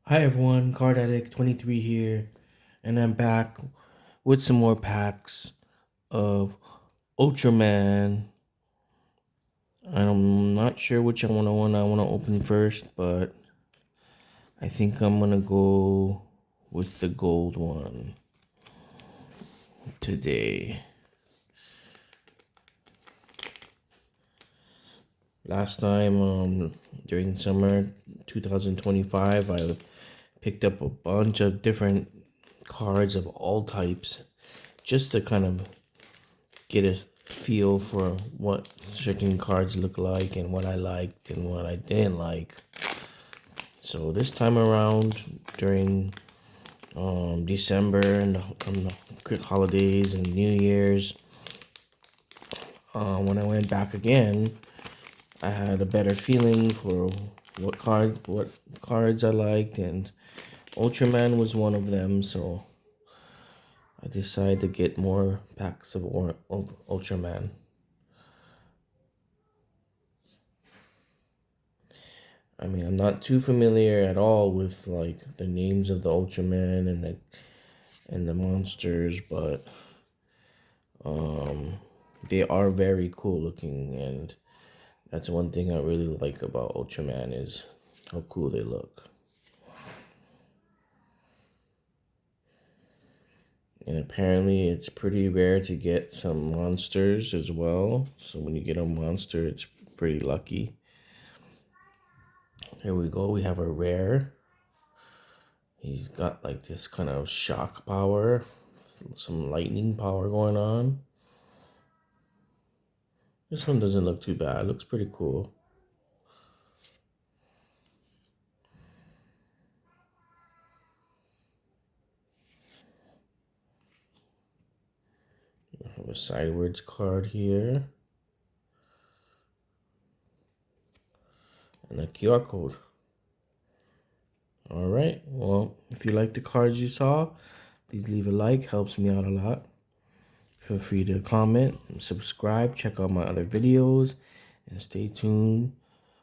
Hi everyone, Card Addict 23 here, and I'm back with some more packs of Ultraman. I'm not sure which one I want to open first, but I think I'm gonna go with the gold one today. Last time, during summer 2025, I picked up a bunch of different cards of all types just to kind of get a feel for what certain cards look like and what I liked and what I didn't like. So this time around, during December and the holidays and New Year's, when I went back again, I had a better feeling for what cards I liked, and Ultraman was one of them. So I decided to get more packs of Ultraman. I mean, I'm not too familiar at all with like the names of the Ultraman and the monsters, but um, they are very cool looking, and that's one thing I really like about Ultraman is how cool they look. And apparently, it's pretty rare to get some monsters as well. So when you get a monster, it's pretty lucky. Here we go. We have a rare. He's got like this kind of shock power, some lightning power going on. This one doesn't look too bad. It looks pretty cool. I have a sideways card here. And a QR code. Alright, well, if you like the cards you saw, please leave a like. Helps me out a lot. Feel free to comment and subscribe. Check out my other videos. And stay tuned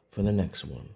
for the next one.